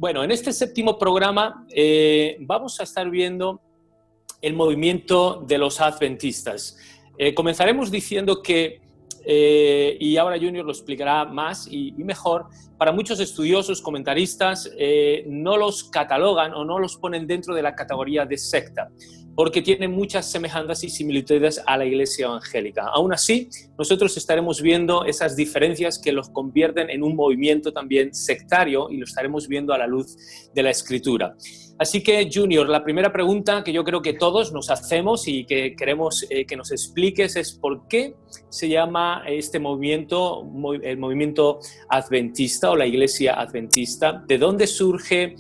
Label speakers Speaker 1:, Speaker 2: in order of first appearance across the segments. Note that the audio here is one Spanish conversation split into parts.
Speaker 1: Bueno, en este séptimo programa vamos a estar viendo el movimiento de los adventistas. Comenzaremos diciendo que, y ahora Junior lo explicará más y mejor, para muchos estudiosos, comentaristas, no los catalogan o no los ponen dentro de la categoría de secta, porque tienen muchas semejanzas y similitudes a la Iglesia evangélica. Aún así, nosotros estaremos viendo esas diferencias que los convierten en un movimiento también sectario y lo estaremos viendo a la luz de la Escritura. Así que, Junior, la primera pregunta que yo creo que todos nos hacemos y que queremos que nos expliques es ¿por qué se llama este movimiento el movimiento adventista o la Iglesia adventista? ¿De dónde surge?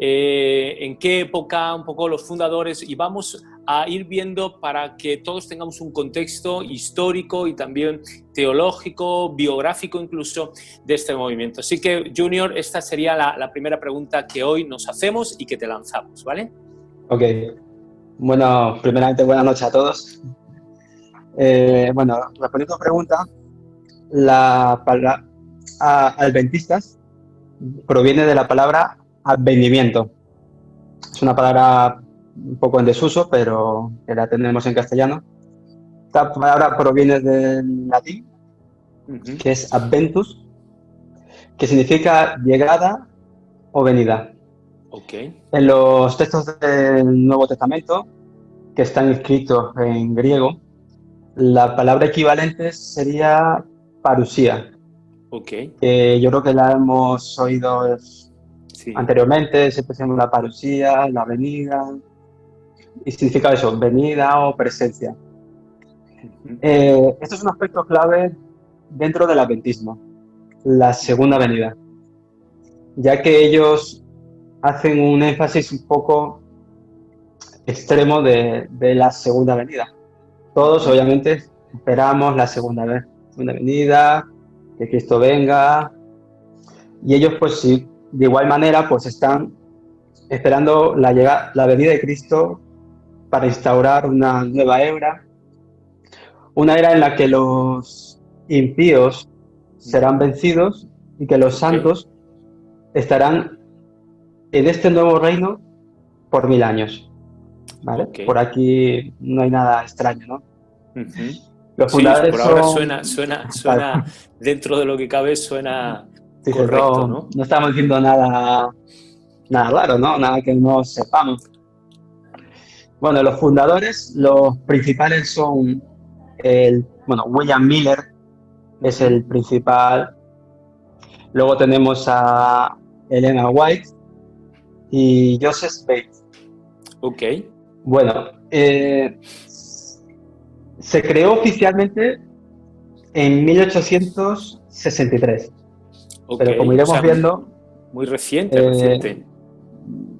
Speaker 1: ¿En qué época? Un poco los fundadores, y vamos a ir viendo para que todos tengamos un contexto histórico y también teológico, biográfico incluso, de este movimiento. Así que, Junior, esta sería la primera pregunta que hoy nos hacemos y que te lanzamos, ¿vale?
Speaker 2: Ok. Bueno, primeramente, buenas noches a todos. Bueno, respondiendo a tu pregunta, la palabra adventistas proviene de la palabra advenimiento. Es una palabra un poco en desuso, pero que la tenemos en castellano. Esta palabra proviene del latín, que es adventus, que significa llegada o venida.
Speaker 1: Okay.
Speaker 2: En los textos del Nuevo Testamento, que están escritos en griego, la palabra equivalente sería parusía.
Speaker 1: Okay.
Speaker 2: Yo creo que la hemos oído anteriormente, se presenta la parusía, la venida, y significa eso, venida o presencia. Esto es un aspecto clave dentro del adventismo, la segunda venida, ya que ellos hacen un énfasis un poco extremo de la segunda venida. Todos, obviamente, esperamos la segunda venida, que Cristo venga, y ellos, pues sí, de igual manera, pues están esperando la venida de Cristo para instaurar una nueva era, una era en la que los impíos serán vencidos y que los santos estarán en este nuevo reino por 1000 años. ¿Vale?
Speaker 1: Okay.
Speaker 2: Por aquí no hay nada extraño, ¿no?
Speaker 1: Los fundadores por ahora suena dentro de lo que cabe, suena
Speaker 2: sí,
Speaker 1: correcto, ¿no?
Speaker 2: No estamos diciendo nada raro, ¿no? Nada que no sepamos. Bueno, los fundadores, los principales son William Miller es el principal. Luego tenemos a Elena White y Joseph Bates.
Speaker 1: Ok.
Speaker 2: Bueno, se creó oficialmente en 1863.
Speaker 1: Okay.
Speaker 2: Pero como iremos viendo...
Speaker 1: Muy reciente.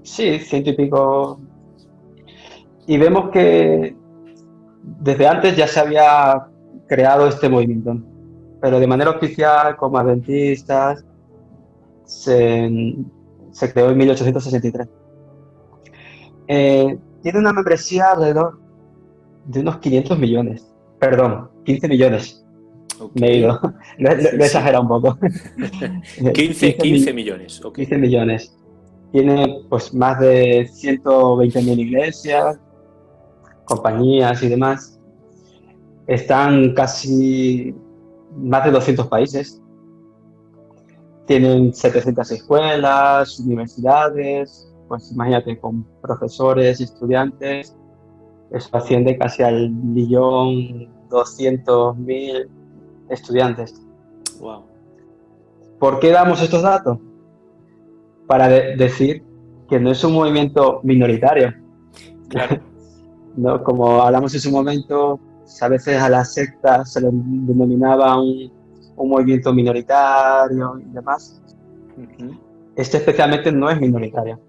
Speaker 2: Sí, 100 y pico. Y vemos que desde antes ya se había creado este movimiento, pero de manera oficial, como adventistas, se creó en 1863. Tiene una membresía alrededor de unos 500 millones. Perdón, 15 millones.
Speaker 1: Okay.
Speaker 2: Me he ido. Lo he exagerado un poco.
Speaker 1: 15 millones. Okay.
Speaker 2: 15 millones. Tiene pues más de 120.000 iglesias, compañías y demás. Están casi más de 200 países. Tienen 700 escuelas, universidades, pues imagínate, con profesores y estudiantes. Eso asciende casi al 1.200.000 estudiantes.
Speaker 1: Wow.
Speaker 2: ¿Por qué damos estos datos? Para decir que no es un movimiento minoritario.
Speaker 1: Claro.
Speaker 2: ¿No? Como hablamos en su momento, a veces a las sectas se les denominaba un movimiento minoritario y demás. Este especialmente no es minoritario.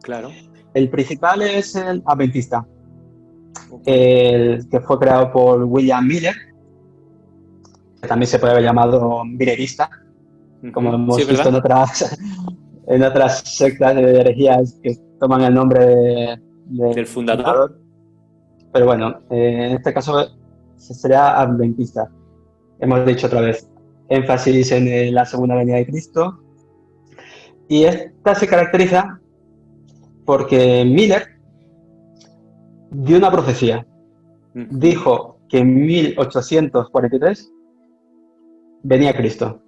Speaker 1: Claro.
Speaker 2: El principal es el adventista, el que fue creado por William Miller, que también se puede haber llamado millerista, como hemos visto en otras sectas de herejías que toman el nombre del fundador. Pero bueno, en este caso sería adventista. Hemos dicho otra vez, énfasis en la segunda venida de Cristo. Y esta se caracteriza porque Miller dio una profecía. Dijo que en 1843 venía Cristo.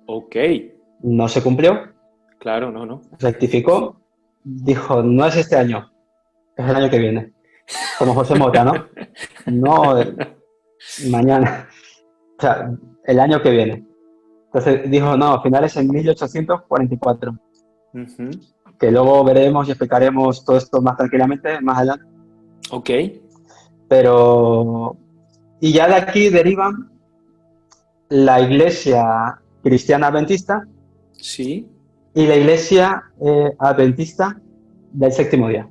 Speaker 1: Ok.
Speaker 2: No se cumplió,
Speaker 1: Claro, no.
Speaker 2: rectificó, dijo, no es este año, es el año que viene. Como José Mota, ¿no? No mañana, o sea, el año que viene. Entonces dijo, no, finales en 1844, que luego veremos y explicaremos todo esto más tranquilamente más adelante.
Speaker 1: Ok.
Speaker 2: Pero, y ya de aquí derivan la iglesia cristiana adventista
Speaker 1: Sí.
Speaker 2: y la iglesia adventista del séptimo día.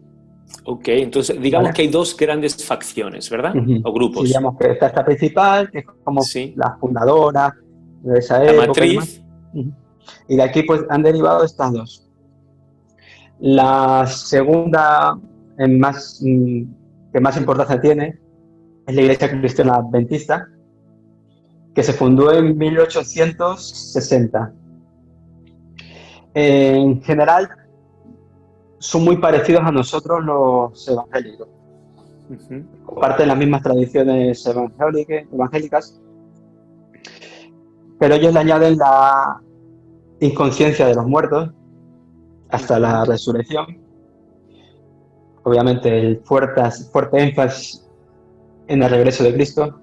Speaker 1: Ok, entonces digamos
Speaker 2: ¿Vale?
Speaker 1: que hay dos grandes facciones, ¿verdad? O
Speaker 2: Sí,
Speaker 1: grupos.
Speaker 2: digamos que está esta principal, que es como
Speaker 1: Sí.
Speaker 2: la fundadora de esa
Speaker 1: La
Speaker 2: época y demás.
Speaker 1: matriz.
Speaker 2: Y de aquí pues han derivado estas dos. La segunda que más importancia tiene es la Iglesia Cristiana Adventista, que se fundó en 1860. En general son muy parecidos a nosotros los evangélicos. Comparten las mismas tradiciones evangélicas, pero ellos le añaden la inconsciencia de los muertos hasta la resurrección. Obviamente el fuerte énfasis en el regreso de Cristo.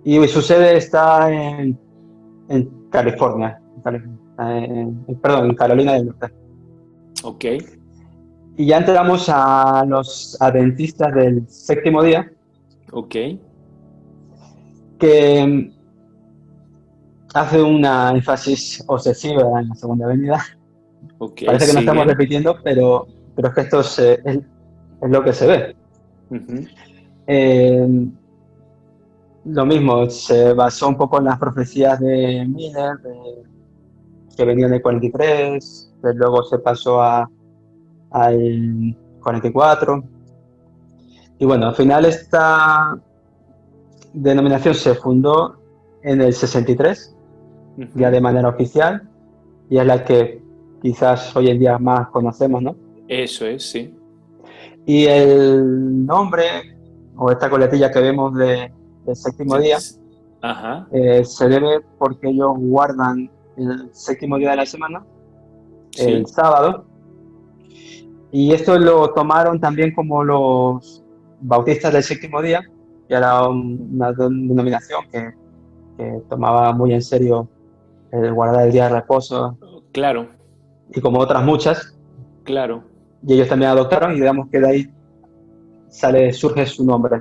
Speaker 2: Y su sede está en California, en Carolina del Norte.
Speaker 1: Ok.
Speaker 2: Y ya entramos a los adventistas del séptimo día,
Speaker 1: Ok.
Speaker 2: que hace una énfasis obsesiva en la segunda venida.
Speaker 1: Ok,
Speaker 2: Parece que no estamos
Speaker 1: sigue.
Speaker 2: repitiendo, pero es que esto es lo que se ve. Lo mismo, se basó un poco en las profecías de Miller, que venían del 43, que luego se pasó al 44. Y bueno, al final esta denominación se fundó en el 63, ya de manera oficial, y es la que quizás hoy en día más conocemos, ¿no?
Speaker 1: Eso es, sí.
Speaker 2: Y el nombre, o esta coletilla que vemos del séptimo día,
Speaker 1: Ajá.
Speaker 2: se debe porque ellos guardan el séptimo día de la semana, el
Speaker 1: Sí.
Speaker 2: sábado, y esto lo tomaron también como los bautistas del séptimo día, que era una denominación que tomaba muy en serio el guardar el día de reposo,
Speaker 1: Claro.
Speaker 2: y como otras muchas,
Speaker 1: Claro.
Speaker 2: y ellos también adoptaron, y digamos que de ahí surge su nombre.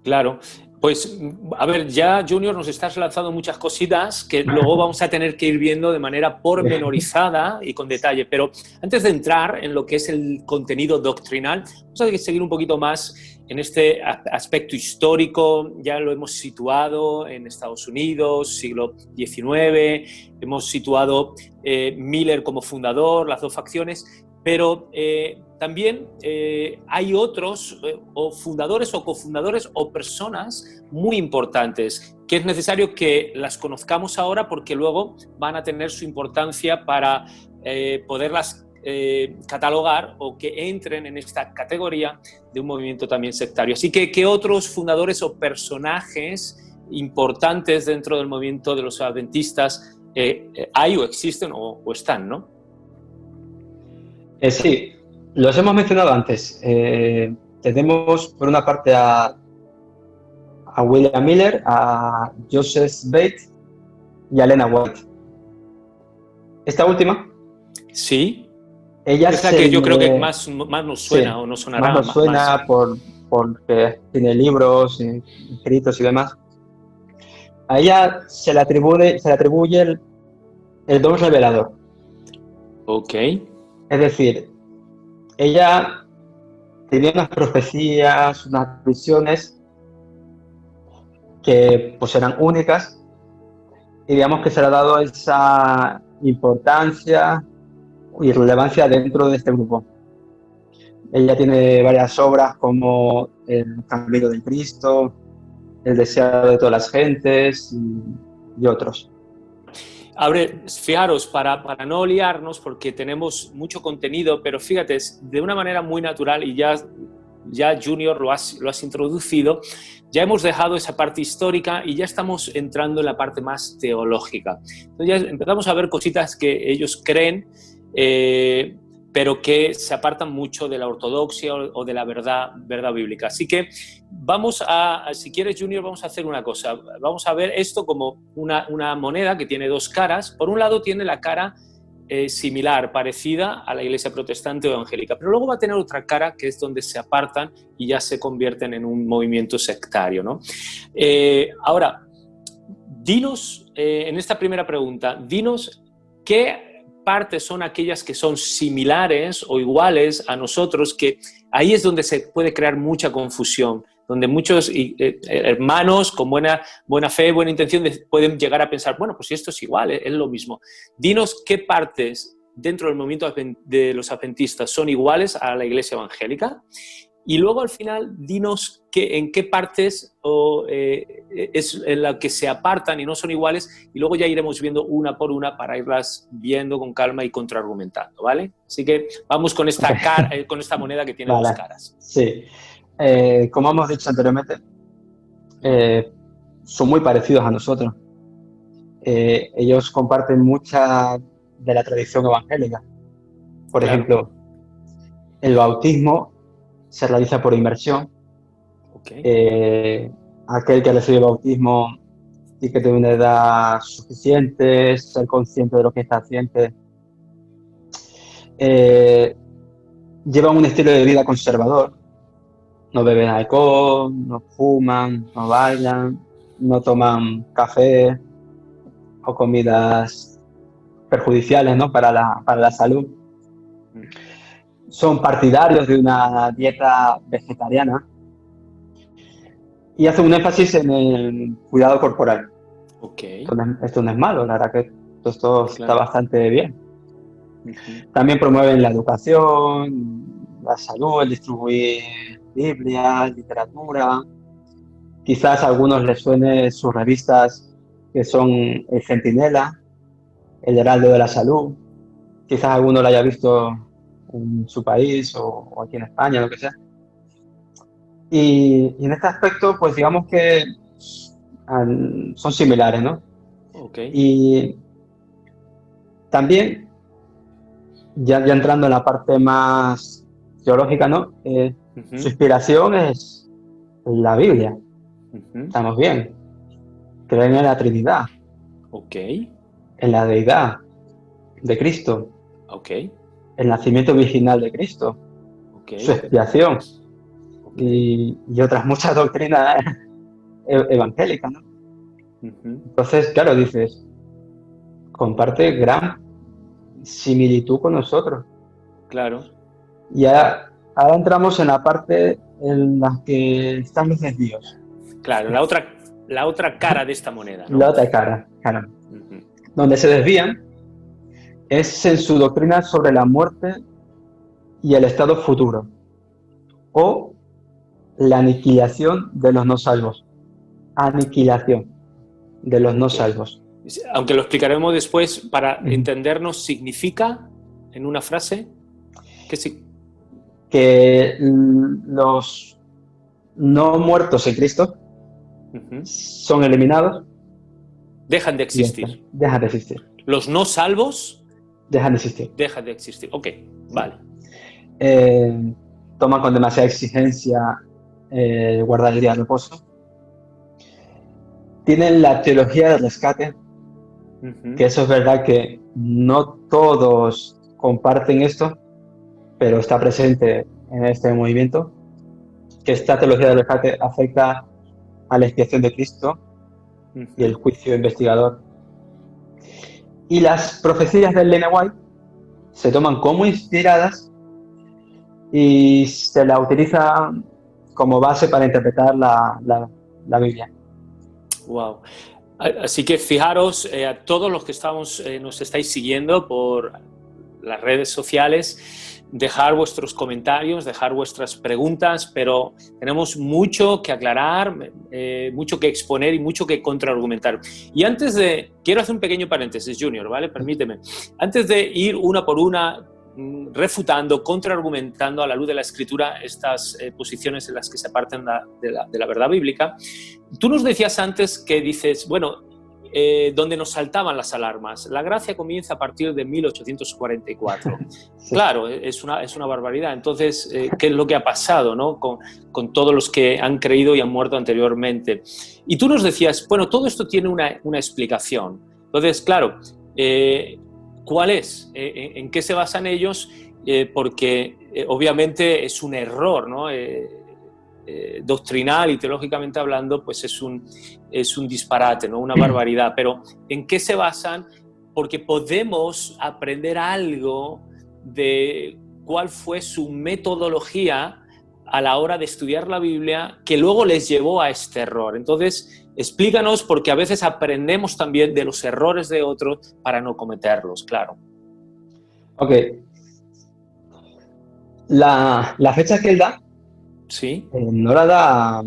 Speaker 1: Claro. Pues, a ver, ya Junior nos estás lanzando muchas cositas que luego vamos a tener que ir viendo de manera pormenorizada y con detalle. Pero antes de entrar en lo que es el contenido doctrinal, vamos a seguir un poquito más en este aspecto histórico. Ya lo hemos situado en Estados Unidos, siglo XIX, hemos situado Miller como fundador, las dos facciones, pero también hay otros o fundadores o cofundadores o personas muy importantes que es necesario que las conozcamos ahora porque luego van a tener su importancia para poderlas catalogar o que entren en esta categoría de un movimiento también sectario. Así que, ¿qué otros fundadores o personajes importantes dentro del movimiento de los adventistas hay o existen o están, ¿no?
Speaker 2: Sí, los hemos mencionado antes. Tenemos por una parte a William Miller, a Joseph Bates y a Lena White. Esta última,
Speaker 1: sí,
Speaker 2: ella
Speaker 1: es la que yo creo que más nos suena,
Speaker 2: sí,
Speaker 1: o nos
Speaker 2: más
Speaker 1: sonará
Speaker 2: nos suena porque tiene libros escritos y demás. A ella se le atribuye el don revelador.
Speaker 1: Ok.
Speaker 2: Es decir, ella tenía unas profecías, unas visiones que pues eran únicas, y digamos que se le ha dado esa importancia y relevancia dentro de este grupo. Ella tiene varias obras como El Camino del Cristo, El Deseado de todas las gentes y otros.
Speaker 1: A ver, fijaros, para no liarnos, porque tenemos mucho contenido, pero fíjate, de una manera muy natural, y ya Junior lo has introducido, ya hemos dejado esa parte histórica y ya estamos entrando en la parte más teológica. Entonces ya empezamos a ver cositas que ellos creen, pero que se apartan mucho de la ortodoxia o de la verdad bíblica. Así que si quieres, Junior, vamos a hacer una cosa. Vamos a ver esto como una moneda que tiene dos caras. Por un lado tiene la cara similar, parecida a la iglesia protestante o evangélica, pero luego va a tener otra cara que es donde se apartan y ya se convierten en un movimiento sectario, ¿no? Ahora, dinos, en esta primera pregunta, dinos qué partes son aquellas que son similares o iguales a nosotros, que ahí es donde se puede crear mucha confusión, donde muchos hermanos con buena fe, buena intención pueden llegar a pensar, bueno, pues esto es igual, es lo mismo. Dinos qué partes dentro del movimiento de los adventistas son iguales a la iglesia evangélica, y luego al final dinos en qué partes es en la que se apartan y no son iguales, y luego ya iremos viendo una por una para irlas viendo con calma y contraargumentando, ¿vale? Así que vamos con esta, con esta moneda que tiene dos caras.
Speaker 2: Sí. Como hemos dicho anteriormente, son muy parecidos a nosotros. Ellos comparten mucha de la tradición evangélica. Por ejemplo, el bautismo se realiza por inmersión. Aquel que recibe bautismo y que tiene una edad suficiente, ser consciente de lo que está haciendo, llevan un estilo de vida conservador. No beben alcohol, no fuman, no bailan, no toman café o comidas perjudiciales, ¿no?, para la salud. Son partidarios de una dieta vegetariana y hacen un énfasis en el cuidado corporal. Esto no es malo, la verdad que esto está bastante bien. También promueven la educación, la salud, el distribuir Biblia, literatura. Quizás a algunos les suene sus revistas que son El Centinela, El Heraldo de la Salud. Quizás alguno lo haya visto en su país o aquí en España, lo que sea. Y en este aspecto, pues digamos que son similares, ¿no? Y también, ya entrando en la parte más teológica, ¿no? Su inspiración es la Biblia. Estamos bien. Creen en la Trinidad. En la deidad de Cristo. El nacimiento virginal de Cristo. Su expiación. Y otras muchas doctrinas evangélicas, ¿no? Entonces, claro, dices, comparte gran similitud con nosotros.
Speaker 1: Claro.
Speaker 2: Y ahora entramos en la parte en la que están los desvíos.
Speaker 1: Claro, la otra cara de esta moneda, ¿no?
Speaker 2: La otra cara, claro. Donde se desvían es en su doctrina sobre la muerte y el estado futuro, o la aniquilación de los no salvos. Aniquilación de los no salvos.
Speaker 1: Aunque lo explicaremos después, para entendernos, ¿significa en una frase?
Speaker 2: Que los no muertos en Cristo son eliminados.
Speaker 1: Dejan de existir.
Speaker 2: Dejan de existir.
Speaker 1: Los no salvos
Speaker 2: dejan de existir.
Speaker 1: Dejan de existir. Ok, vale.
Speaker 2: Toman con demasiada exigencia guardar el día de reposo. Tienen la teología del rescate, que eso es verdad que no todos comparten esto, pero está presente en este movimiento, que esta teología del rescate afecta a la expiación de Cristo y el juicio investigador. Y las profecías del Ellen White se toman como inspiradas y se la utiliza como base para interpretar la Biblia.
Speaker 1: Wow. Así que fijaros, a todos los que nos estáis siguiendo por las redes sociales, dejar vuestros comentarios, dejar vuestras preguntas, pero tenemos mucho que aclarar, mucho que exponer y mucho que contraargumentar. Y quiero hacer un pequeño paréntesis, Junior, ¿vale? Permíteme. Antes de ir una por una, refutando, contraargumentando a la luz de la Escritura estas posiciones en las que se apartan de la verdad bíblica, tú nos decías antes que dices, bueno, donde nos saltaban las alarmas. La gracia comienza a partir de 1844. Sí. Claro, es una barbaridad. Entonces, ¿qué es lo que ha pasado, ¿no? con todos los que han creído y han muerto anteriormente? Y tú nos decías, bueno, todo esto tiene una explicación. Entonces, claro, ¿cuál es? ¿En qué se basan ellos? Porque obviamente es un error, ¿no? Doctrinal y teológicamente hablando, pues es un disparate, ¿no? Una barbaridad. Pero ¿en qué se basan? Porque podemos aprender algo de cuál fue su metodología a la hora de estudiar la Biblia que luego les llevó a este error. Entonces, explícanos, porque a veces aprendemos también de los errores de otros para no cometerlos, claro.
Speaker 2: Ok. La fecha que él da,
Speaker 1: sí,
Speaker 2: no la da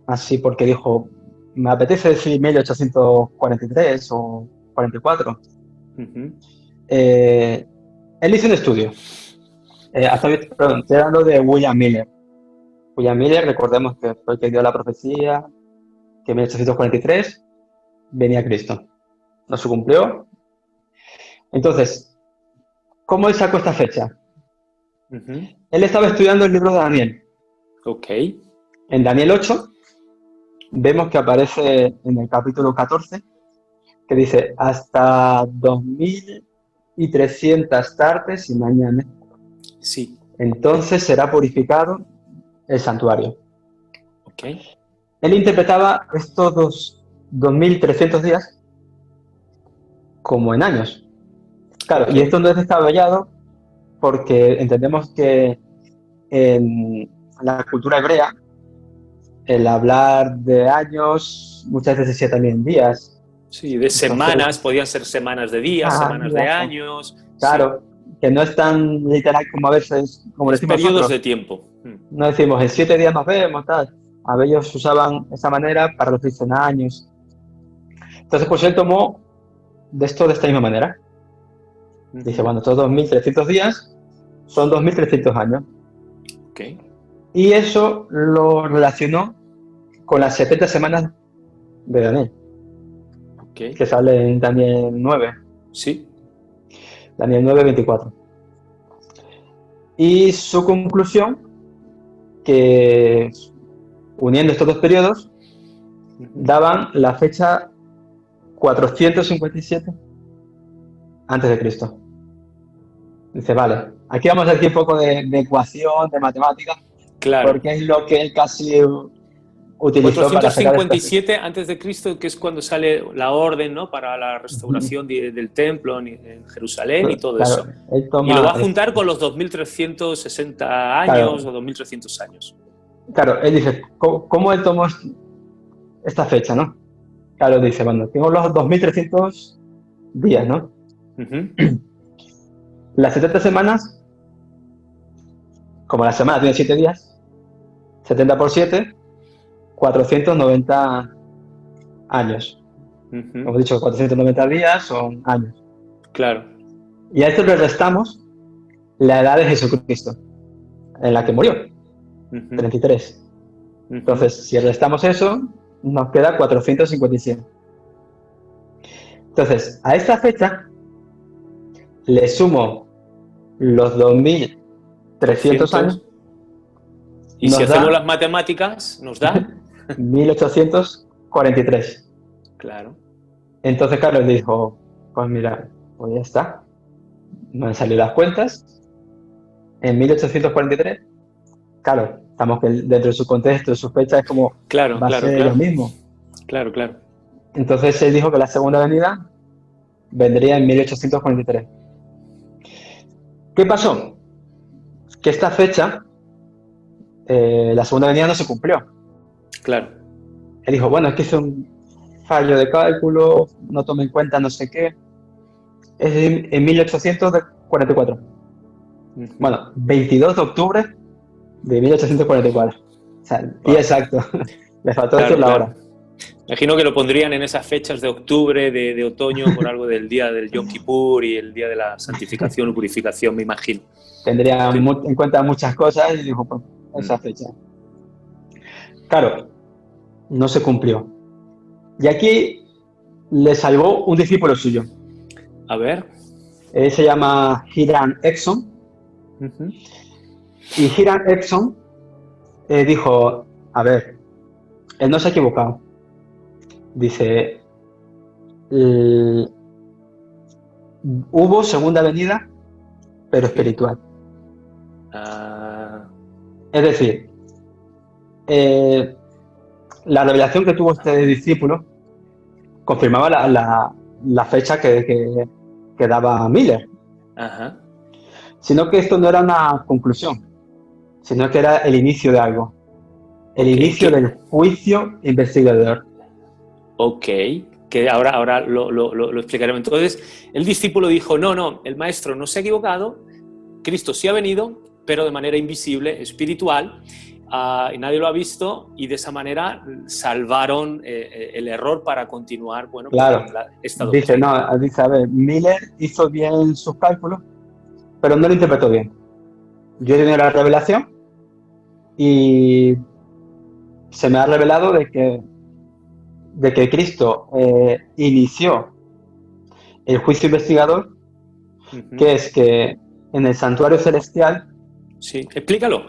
Speaker 2: así porque dijo, me apetece decir 1843 o 44. Él hizo un estudio. Perdón, estoy hablando de William Miller. William Miller, recordemos que fue el que dio la profecía que en 1843 venía Cristo. No se cumplió. Entonces, ¿cómo él sacó esta fecha? Él estaba estudiando el libro de Daniel.
Speaker 1: Ok.
Speaker 2: En Daniel 8 vemos que aparece en el capítulo 14 que dice hasta 2300 tardes y mañanas.
Speaker 1: Sí.
Speaker 2: Entonces será purificado el santuario.
Speaker 1: Ok.
Speaker 2: Él interpretaba estos 2300 días como en años. Claro, okay. Y esto no es descabellado porque entendemos que en la cultura hebrea el hablar de años muchas veces se decía también en días.
Speaker 1: Sí, de semanas, podían ser semanas de días, semanas de años.
Speaker 2: Claro, sí. Que no es tan literal como a veces, como decimos
Speaker 1: periodos
Speaker 2: nosotros.
Speaker 1: De tiempo.
Speaker 2: No decimos, en 7 días nos vemos, tal. A ver, ellos usaban esa manera para referirse en años. Entonces, pues él tomó de esto de esta misma manera. Dice, bueno, estos 2300 días son 2300 años.
Speaker 1: Okay.
Speaker 2: Y eso lo relacionó con las 70 semanas de Daniel.
Speaker 1: Okay.
Speaker 2: Que sale en Daniel 9.
Speaker 1: Sí.
Speaker 2: Daniel 9, 24. Y su conclusión, que uniendo estos dos periodos, daban la fecha 457 antes de Cristo. Dice, vale, aquí vamos a hacer un poco de ecuación, de matemática,
Speaker 1: claro.
Speaker 2: Porque es lo que él casi utilizó
Speaker 1: 457 antes de Cristo, que es cuando sale la orden, ¿no? Para la restauración del templo en Jerusalén y todo
Speaker 2: claro,
Speaker 1: eso. Y lo va a juntar con los 2360 años, claro, o 2300 años.
Speaker 2: Claro, él dice, ¿cómo él tomó esta fecha, no? Claro, dice, bueno, tengo los 2300 días, ¿no? Las 70 semanas, como la semana tiene 7 días, 70 por 7, 490 años. Como he dicho, 490 días son años.
Speaker 1: Claro.
Speaker 2: Y a esto le restamos la edad de Jesucristo, en la que murió, 33. Entonces, si restamos eso, nos queda 457. Entonces, a esta fecha le sumo los 2300 años.
Speaker 1: Y si hacemos las matemáticas, nos da
Speaker 2: 1843.
Speaker 1: Claro.
Speaker 2: Entonces Carlos dijo, pues mira, pues ya está. Me han salido las cuentas. En 1843, claro, estamos dentro de su contexto, de su fecha, es como
Speaker 1: claro,
Speaker 2: va a ser lo mismo.
Speaker 1: Claro, claro.
Speaker 2: Entonces él dijo que la segunda venida vendría en 1843. ¿Qué pasó? Que esta fecha, la segunda venida no se cumplió.
Speaker 1: Claro.
Speaker 2: Él dijo, bueno, es que hice un fallo de cálculo, no tomé en cuenta no sé qué. Es en 1844. Bueno, 22 de octubre de 1844. O sea, el día exacto. Le faltó decir la hora.
Speaker 1: Imagino que lo pondrían en esas fechas de octubre, de otoño, por algo del día del Yom Kippur y el día de la santificación o purificación, me imagino.
Speaker 2: Tendría
Speaker 1: Sí.
Speaker 2: en cuenta muchas cosas y dijo, pues, esa fecha. Claro, no se cumplió. Y aquí le salvó un discípulo suyo.
Speaker 1: A ver.
Speaker 2: Él se llama Hiram Exxon. Y Hiram Exxon dijo, a ver, él no se ha equivocado. Dice, hubo segunda venida, pero espiritual. Es decir, la revelación que tuvo este discípulo confirmaba la fecha que daba Miller.
Speaker 1: Ajá.
Speaker 2: Sino que esto no era una conclusión, sino que era el inicio de algo. El inicio del juicio investigador.
Speaker 1: Ok, que ahora lo explicaremos. Entonces, el discípulo dijo, no, el maestro no se ha equivocado, Cristo sí ha venido, pero de manera invisible, espiritual, y nadie lo ha visto, y de esa manera salvaron el error para continuar, bueno,
Speaker 2: claro,
Speaker 1: esta doctrina.
Speaker 2: Dice, a ver, Miller hizo bien sus cálculos, pero no lo interpretó bien. Yo he tenido la revelación y se me ha revelado de que Cristo inició el juicio investigador, que es que en el santuario celestial...
Speaker 1: Sí, explícalo,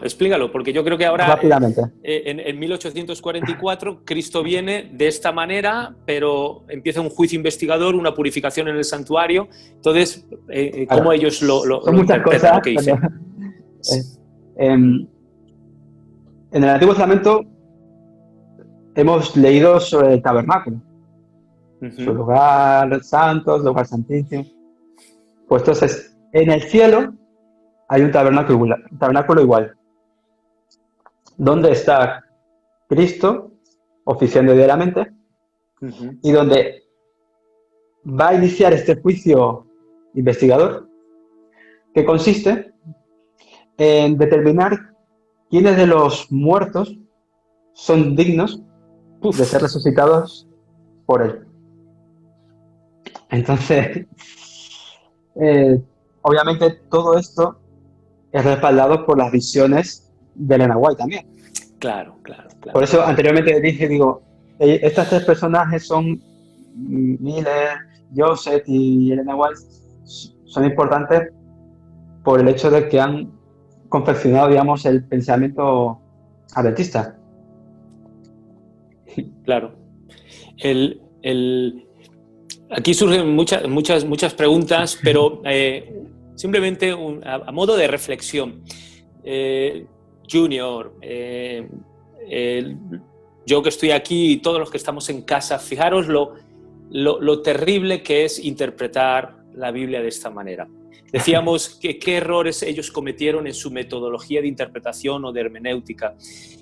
Speaker 1: porque yo creo que ahora,
Speaker 2: rápidamente.
Speaker 1: En 1844, Cristo viene de esta manera, pero empieza un juicio investigador, una purificación en el santuario. Entonces, ¿cómo ellos lo interpretan,
Speaker 2: cosas,
Speaker 1: lo que dicen?
Speaker 2: En el Antiguo Testamento hemos leído sobre el tabernáculo, su lugar santo, lugar santísimo. Pues entonces, en el cielo hay un tabernáculo igual, donde está Cristo oficiando diariamente y donde va a iniciar este juicio investigador, que consiste en determinar quiénes de los muertos son dignos de ser resucitados por él. Entonces, obviamente todo esto es respaldado por las visiones de Elena White también.
Speaker 1: Claro.
Speaker 2: Por eso anteriormente digo, estas tres personajes son Miller, Joseph y Elena White, son importantes por el hecho de que han confeccionado, digamos, el pensamiento adventista.
Speaker 1: Claro. Aquí surgen muchas preguntas, pero simplemente a modo de reflexión. Junior, yo que estoy aquí y todos los que estamos en casa, fijaros lo terrible que es interpretar la Biblia de esta manera. Decíamos qué errores ellos cometieron en su metodología de interpretación o de hermenéutica.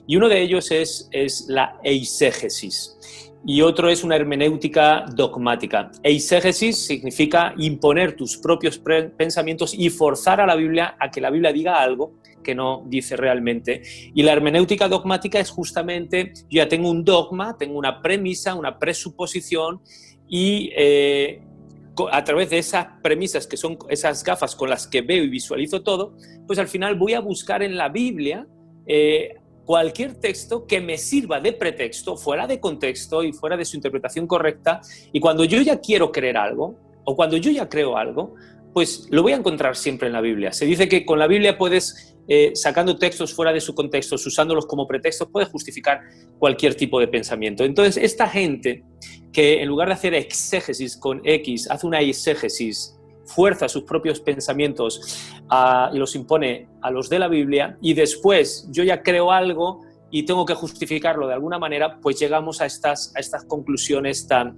Speaker 1: Y uno de ellos es la eisegesis. Y otro es una hermenéutica dogmática. Eisegesis significa imponer tus propios pensamientos y forzar a la Biblia a que la Biblia diga algo que no dice realmente. Y la hermenéutica dogmática es justamente, yo ya tengo un dogma, tengo una premisa, una presuposición, y a través de esas premisas, que son esas gafas con las que veo y visualizo todo, pues al final voy a buscar en la Biblia cualquier texto que me sirva de pretexto, fuera de contexto y fuera de su interpretación correcta, y cuando yo ya quiero creer algo, o cuando yo ya creo algo, pues lo voy a encontrar siempre en la Biblia. Se dice que con la Biblia puedes, sacando textos fuera de su contexto, usándolos como pretextos, puedes justificar cualquier tipo de pensamiento. Entonces, esta gente que en lugar de hacer exégesis con X, hace una eisegesis, fuerza sus propios pensamientos y los impone a los de la Biblia, y después yo ya creo algo y tengo que justificarlo de alguna manera, pues llegamos a estas conclusiones tan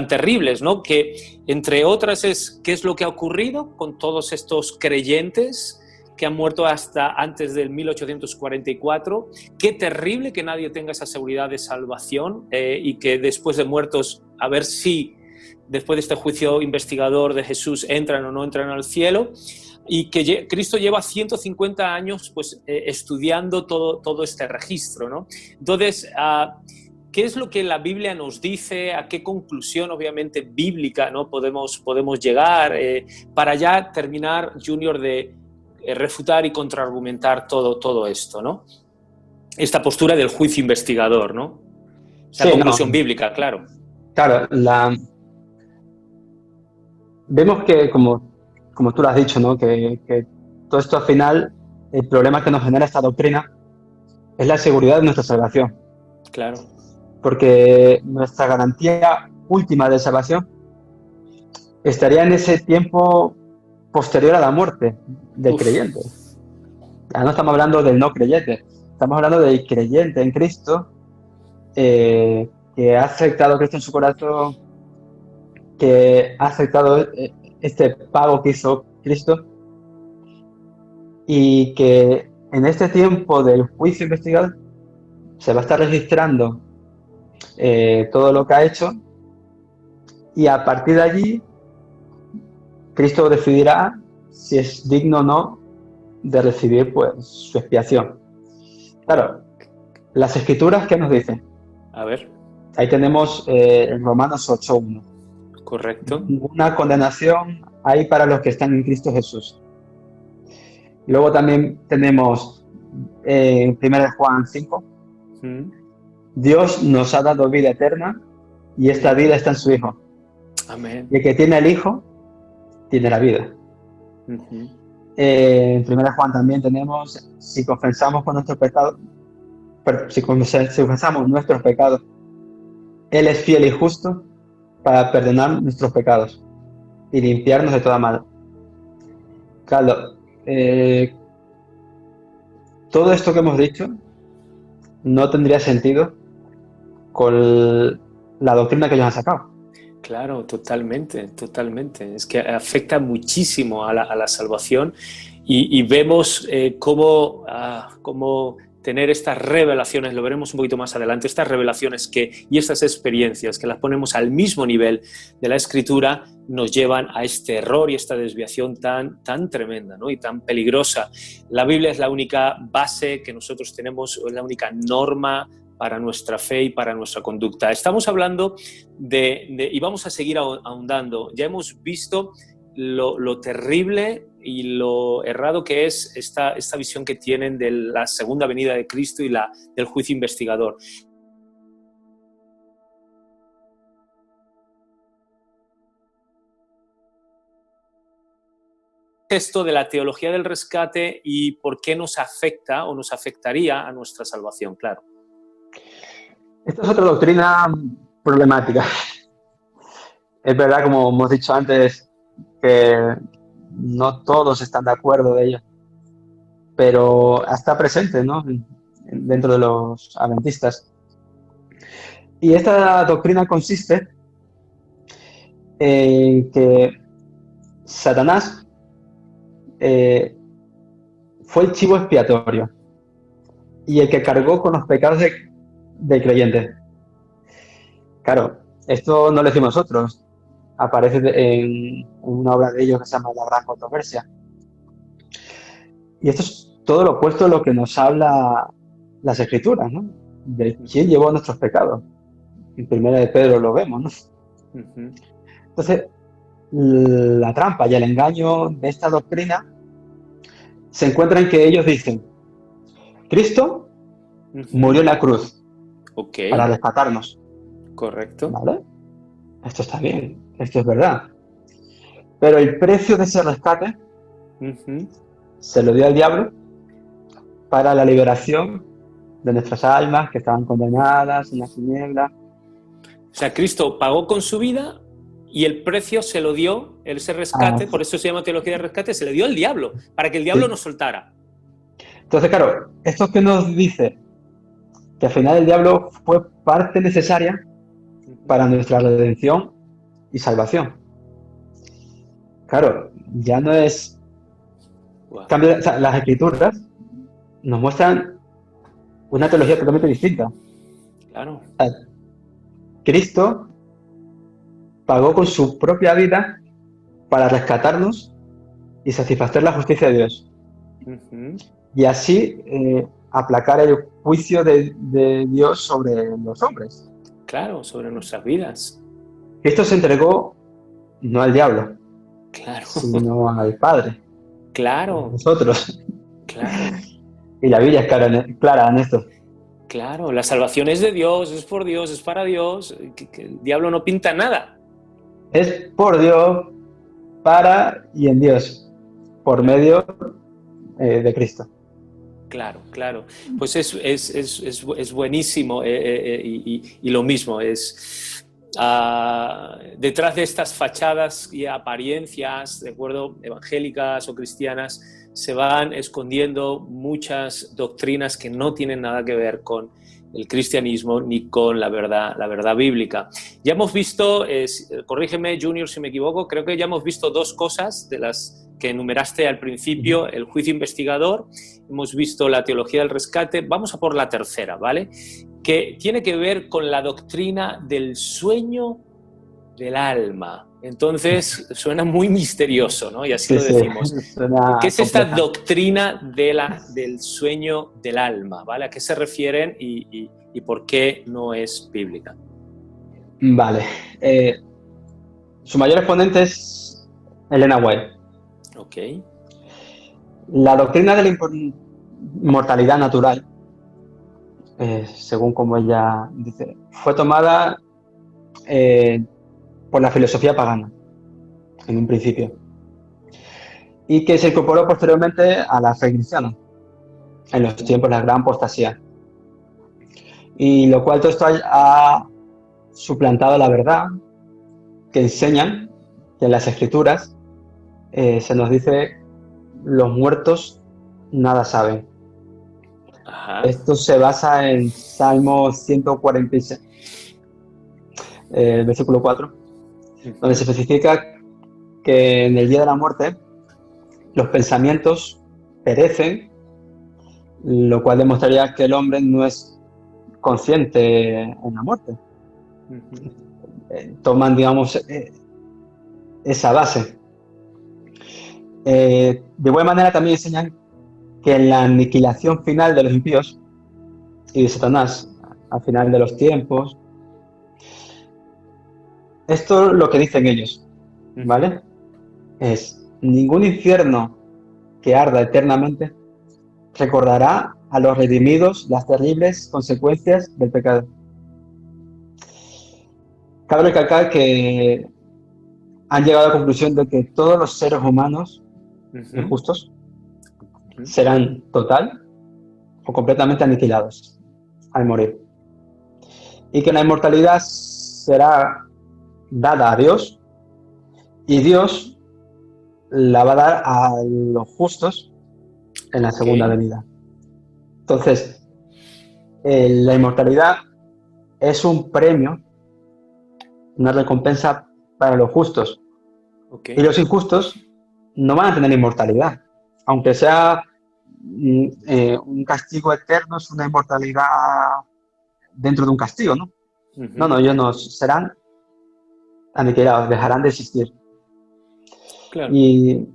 Speaker 1: terribles, ¿no? Que, entre otras, ¿qué es lo que ha ocurrido con todos estos creyentes que han muerto hasta antes del 1844? Qué terrible que nadie tenga esa seguridad de salvación y que después de muertos, a ver si después de este juicio investigador de Jesús entran o no entran al cielo. y que Cristo lleva 150 años pues, estudiando todo este registro, ¿no? Entonces, ¿qué es lo que la Biblia nos dice? ¿A qué conclusión, obviamente, bíblica, ¿no? podemos llegar para ya terminar, Junior, de refutar y contraargumentar todo esto, ¿no? Esta postura del juicio investigador, ¿no? Esa
Speaker 2: Sí,
Speaker 1: conclusión
Speaker 2: no,
Speaker 1: bíblica, claro.
Speaker 2: claro, vemos que, como tú lo has dicho, ¿no? Que todo esto al final, el problema que nos genera esta doctrina es la seguridad de nuestra salvación.
Speaker 1: Claro.
Speaker 2: Porque nuestra garantía última de salvación estaría en ese tiempo posterior a la muerte del creyente. Ya no estamos hablando del no creyente, estamos hablando del creyente en Cristo, que ha aceptado a Cristo en su corazón, que ha aceptado este pago que hizo Cristo, y que en este tiempo del juicio investigado se va a estar registrando todo lo que ha hecho, y a partir de allí Cristo decidirá si es digno o no de recibir pues su expiación. Claro, las escrituras, ¿qué nos dicen?
Speaker 1: A ver.
Speaker 2: Ahí tenemos en Romanos 8:1.
Speaker 1: Correcto.
Speaker 2: Ninguna condenación hay para los que están en Cristo Jesús. Luego también tenemos en 1 Juan 5. Dios nos ha dado vida eterna y esta vida está en su Hijo.
Speaker 1: Amén.
Speaker 2: Y el que tiene el Hijo, tiene la vida. En 1 Juan también tenemos, si confesamos con nuestros pecados, si confesamos nuestros pecados, Él es fiel y justo para perdonar nuestros pecados y limpiarnos de toda maldad. Claro, todo esto que hemos dicho no tendría sentido con la doctrina que ellos han sacado.
Speaker 1: Claro, totalmente, totalmente. Es que afecta muchísimo a la salvación y vemos cómo tener estas revelaciones, lo veremos un poquito más adelante, estas revelaciones y estas experiencias que las ponemos al mismo nivel de la Escritura nos llevan a este error y esta desviación tan tremenda, ¿no? Y tan peligrosa. La Biblia es la única base que nosotros tenemos, es la única norma para nuestra fe y para nuestra conducta. Estamos hablando y vamos a seguir ahondando. Ya hemos visto lo terrible y lo errado que es esta visión que tienen de la segunda venida de Cristo y del juicio investigador. Esto de la teología del rescate y por qué nos afecta o nos afectaría a nuestra salvación, claro.
Speaker 2: Esta es otra doctrina problemática. Es verdad, como hemos dicho antes, que no todos están de acuerdo de ella, pero está presente, ¿no?, dentro de los adventistas. Y esta doctrina consiste en que Satanás fue el chivo expiatorio y el que cargó con los pecados del creyente. Claro, esto no lo decimos nosotros, aparece en una obra de ellos que se llama La Gran Controversia. Y esto es todo lo opuesto a lo que nos habla las Escrituras, ¿no?, de quién llevó nuestros pecados. En Primera de Pedro lo vemos, ¿no? Entonces, la trampa y el engaño de esta doctrina se encuentra en que ellos dicen: Cristo murió en la cruz para rescatarnos.
Speaker 1: Correcto.
Speaker 2: ¿Vale? Esto está bien, esto es verdad. Pero el precio de ese rescate se lo dio al diablo para la liberación de nuestras almas que estaban condenadas en la tiniebla.
Speaker 1: O sea, Cristo pagó con su vida y el precio se lo dio, ese rescate, por eso se llama teología de rescate, se le dio al diablo, para que el diablo nos soltara.
Speaker 2: Entonces, claro, esto que nos dice que al final el diablo fue parte necesaria para nuestra redención y salvación. Claro, ya no es...
Speaker 1: Wow.
Speaker 2: O sea, las Escrituras nos muestran una teología totalmente distinta.
Speaker 1: Claro.
Speaker 2: O sea, Cristo pagó con su propia vida para rescatarnos y satisfacer la justicia de Dios.
Speaker 1: Ujú.
Speaker 2: Y así aplacar el juicio de Dios sobre los hombres.
Speaker 1: Claro, sobre nuestras vidas.
Speaker 2: Cristo se entregó no al diablo,
Speaker 1: Claro,
Speaker 2: sino al Padre, por
Speaker 1: claro,
Speaker 2: nosotros.
Speaker 1: claro,
Speaker 2: Y la Biblia es clara en esto.
Speaker 1: claro. La salvación es de Dios, es por Dios, es para Dios. Que el diablo no pinta nada.
Speaker 2: Es por Dios, para y en Dios, por
Speaker 1: Claro,
Speaker 2: medio de Cristo.
Speaker 1: claro, claro. Pues es buenísimo y lo mismo es... detrás de estas fachadas y apariencias, de acuerdo, evangélicas o cristianas, se van escondiendo muchas doctrinas que no tienen nada que ver con el cristianismo ni con la verdad bíblica. Ya hemos visto, corrígeme Junior si me equivoco, creo que ya hemos visto dos cosas de las que enumeraste al principio, el juicio investigador, hemos visto la teología del rescate, vamos a por la tercera, ¿vale? Que tiene que ver con la doctrina del sueño del alma. Entonces, suena muy misterioso, ¿no? Y así
Speaker 2: Sí,
Speaker 1: lo
Speaker 2: sí,
Speaker 1: decimos. ¿Qué
Speaker 2: suena
Speaker 1: es esta
Speaker 2: compleja.
Speaker 1: doctrina del sueño del alma? ¿Vale? ¿A qué se refieren y por qué no es bíblica?
Speaker 2: Vale. Su mayor exponente es Elena White.
Speaker 1: Ok.
Speaker 2: La doctrina de la inmortalidad natural, según como ella dice, fue tomada por la filosofía pagana en un principio y que se incorporó posteriormente a la fe cristiana en los tiempos de la gran apostasía. Y lo cual todo esto ha suplantado la verdad que enseñan que en las escrituras se nos dice los muertos nada saben.
Speaker 1: Ajá.
Speaker 2: Esto se basa en Salmo 146, versículo 4, donde se especifica que en el día de la muerte los pensamientos perecen, lo cual demostraría que el hombre no es consciente en la muerte. Toman, digamos, esa base. De igual manera también enseñan que en la aniquilación final de los impíos y de Satanás, al final de los tiempos, esto es lo que dicen ellos, ¿vale? Es ningún infierno que arda eternamente recordará a los redimidos las terribles consecuencias del pecado. Cabe recalcar que han llegado a la conclusión de que todos los seres humanos injustos serán total o completamente aniquilados al morir. Y que la inmortalidad será dada a Dios y Dios la va a dar a los justos en la segunda venida. Entonces, la inmortalidad es un premio, una recompensa para los justos. Y los injustos no van a tener inmortalidad. Aunque sea un castigo eterno, es una inmortalidad dentro de un castigo, ¿no? No, ellos no serán aniquilados, dejarán de existir.
Speaker 1: Claro.
Speaker 2: Y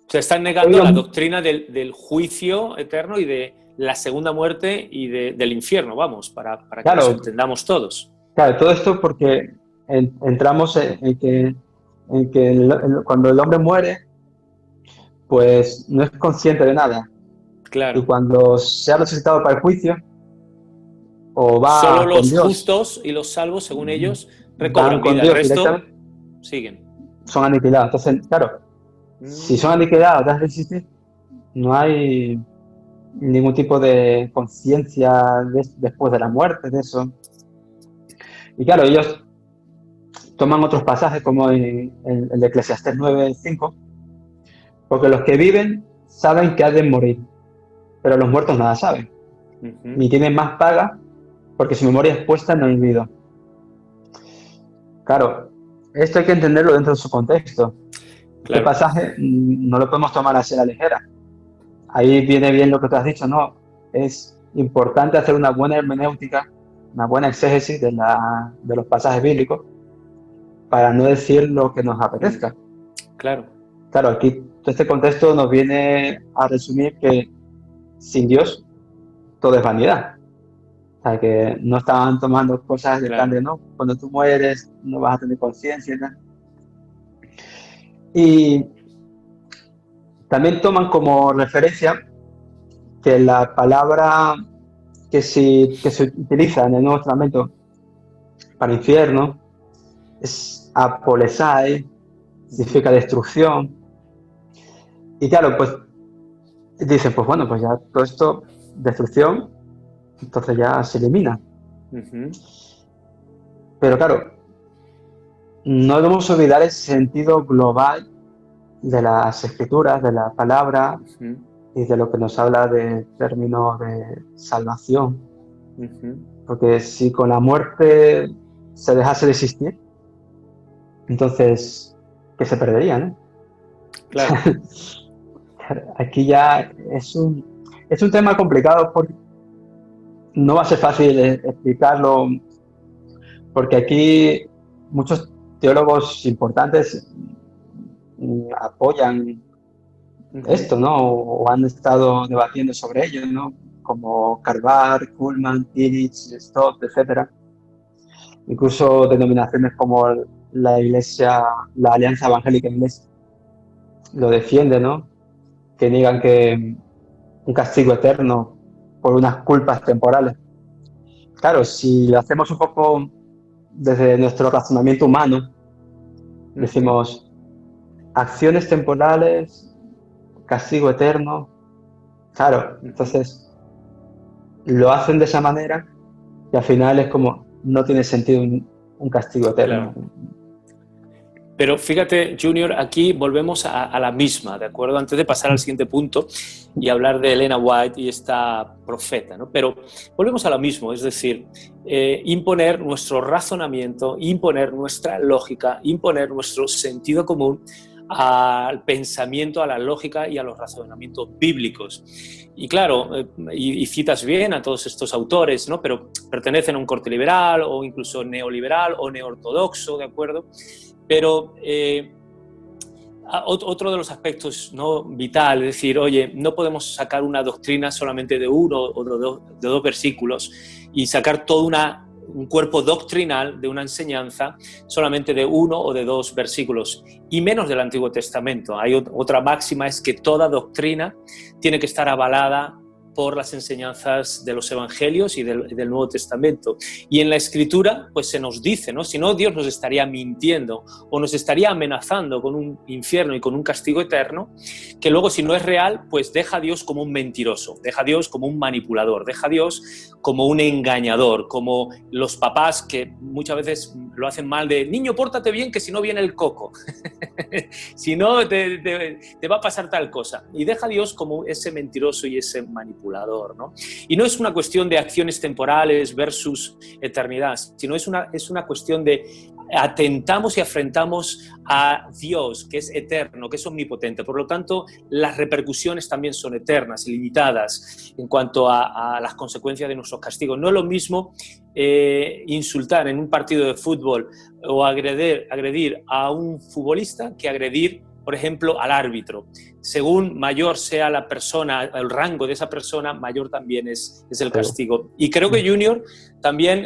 Speaker 1: o sea, están negando la doctrina del juicio eterno y de la segunda muerte y del infierno, vamos, para que nos entendamos todos.
Speaker 2: Claro, todo esto porque entramos en que cuando el hombre muere, pues no es consciente de nada.
Speaker 1: Claro.
Speaker 2: Y cuando se ha resucitado para el juicio, o va
Speaker 1: solo
Speaker 2: con
Speaker 1: los
Speaker 2: Dios,
Speaker 1: justos y los salvos, según ellos, recobran
Speaker 2: con
Speaker 1: vida.
Speaker 2: Dios
Speaker 1: El resto
Speaker 2: siguen. Son aniquilados. Entonces, claro, si son aniquilados, dejan de existir, no hay ningún tipo de conciencia después de la muerte, de eso. Y claro, ellos toman otros pasajes como el de Eclesiastés 9:5, porque los que viven saben que han de morir, pero los muertos nada saben, ni tienen más paga, porque su memoria es puesta en el olvido. Claro, esto hay que entenderlo dentro de su contexto. Este pasaje no lo podemos tomar así a la ligera. Ahí viene bien lo que tú has dicho, ¿no? Es importante hacer una buena hermenéutica, una buena exégesis de los pasajes bíblicos para no decir lo que nos apetezca.
Speaker 1: Claro.
Speaker 2: Claro, aquí este contexto nos viene a resumir que sin Dios todo es vanidad. O sea, que no estaban tomando cosas de plan
Speaker 1: claro.
Speaker 2: de no, cuando tú mueres no vas a tener conciencia, ¿no? Y también toman como referencia que la palabra que se utiliza en el Nuevo Testamento para infierno es apolesai, significa destrucción. Y claro, pues dicen, pues bueno, pues ya todo esto, destrucción, entonces ya se elimina.
Speaker 1: Ujú,
Speaker 2: Pero claro, no debemos olvidar el sentido global de las escrituras, de la palabra
Speaker 1: ujú,
Speaker 2: y de lo que nos habla de términos de salvación.
Speaker 1: ujú.
Speaker 2: Porque si con la muerte se dejase de existir, entonces, ¿qué se perdería, no?
Speaker 1: Claro,
Speaker 2: Aquí ya es un tema complicado porque no va a ser fácil explicarlo, porque aquí muchos teólogos importantes apoyan
Speaker 1: ujú,
Speaker 2: esto, ¿no? O han estado debatiendo sobre ello, ¿no? Como Carvar, Kuhlman, Tillich, Stott, etcétera. Incluso denominaciones como la Iglesia, la Alianza Evangélica Inglesa lo defiende, ¿no? Que niegan que un castigo eterno por unas culpas temporales. Claro, si lo hacemos un poco desde nuestro razonamiento humano,
Speaker 1: ujú.
Speaker 2: decimos acciones temporales, castigo eterno. Claro,
Speaker 1: Ujú.
Speaker 2: entonces lo hacen de esa manera y al final es como no tiene sentido un castigo eterno.
Speaker 1: Claro. Pero fíjate, Junior, aquí volvemos a la misma, ¿de acuerdo? Antes de pasar al siguiente punto y hablar de Elena White y esta profeta, ¿no? Pero volvemos a lo mismo, es decir, imponer nuestro razonamiento, imponer nuestra lógica, imponer nuestro sentido común al pensamiento, a la lógica y a los razonamientos bíblicos. Y claro, y citas bien a todos estos autores, ¿no? Pero pertenecen a un corte liberal o incluso neoliberal o neortodoxo, ¿de acuerdo? Pero otro de los aspectos, ¿no?, vital, es decir, oye, no podemos sacar una doctrina solamente de uno o de dos versículos y sacar todo un cuerpo doctrinal de una enseñanza solamente de uno o de dos versículos, y menos del Antiguo Testamento. Hay otra máxima, es que toda doctrina tiene que estar avalada por las enseñanzas de los evangelios y del Nuevo Testamento. Y en la Escritura, pues se nos dice, ¿no? Si no, Dios nos estaría mintiendo o nos estaría amenazando con un infierno y con un castigo eterno, que luego, si no es real, pues deja a Dios como un mentiroso, deja a Dios como un manipulador, deja a Dios como un engañador, como los papás que muchas veces lo hacen mal de niño, pórtate bien que si no viene el coco. Si no, te va a pasar tal cosa. Y deja a Dios como ese mentiroso y ese manipulador, ¿no? Y no es una cuestión de acciones temporales versus eternidad, sino es una cuestión de atentamos y afrentamos a Dios, que es eterno, que es omnipotente. Por lo tanto, las repercusiones también son eternas, limitadas en cuanto a las consecuencias de nuestros castigos. No es lo mismo insultar en un partido de fútbol o agredir a un futbolista que agredir, por ejemplo, al árbitro. Según mayor sea la persona, el rango de esa persona, mayor también es el castigo. Y creo que Junior también,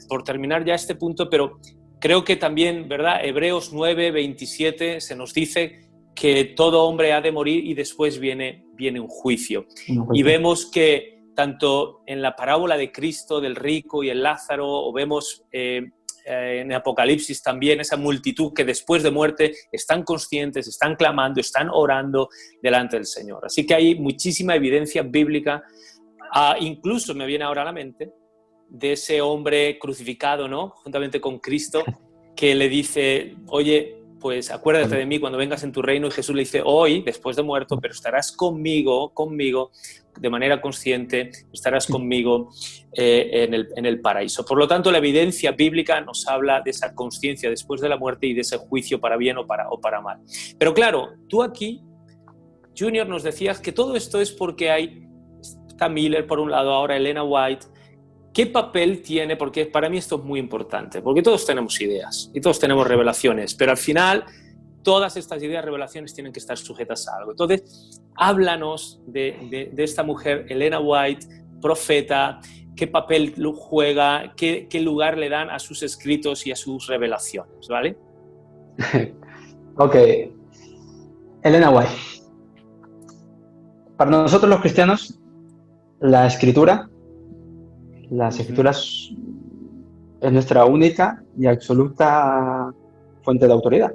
Speaker 1: por terminar ya este punto, pero creo que también, ¿verdad? Hebreos 9:27 se nos dice que todo hombre ha de morir y después viene un juicio. Y vemos que tanto en la parábola de Cristo, del rico y el Lázaro, o vemos en Apocalipsis también esa multitud que después de muerte están conscientes, están clamando, están orando delante del Señor. Así que hay muchísima evidencia bíblica, incluso me viene ahora a la mente, de ese hombre crucificado, ¿no?, juntamente con Cristo, que le dice, oye, pues acuérdate de mí cuando vengas en tu reino, y Jesús le dice, hoy, después de muerto, pero estarás conmigo, de manera consciente, estarás conmigo en el paraíso. Por lo tanto, la evidencia bíblica nos habla de esa consciencia después de la muerte y de ese juicio para bien o para mal. Pero claro, tú aquí, Junior, nos decías que todo esto es porque está Miller por un lado, ahora Elena White. ¿Qué papel tiene? Porque para mí esto es muy importante, porque todos tenemos ideas y todos tenemos revelaciones, pero al final todas estas ideas, revelaciones, tienen que estar sujetas a algo. Entonces, háblanos de esta mujer, Elena White, profeta, qué papel juega, qué lugar le dan a sus escritos y a sus revelaciones, ¿vale?
Speaker 2: Ok, Elena White. Para nosotros los cristianos, las escrituras es nuestra única y absoluta fuente de autoridad.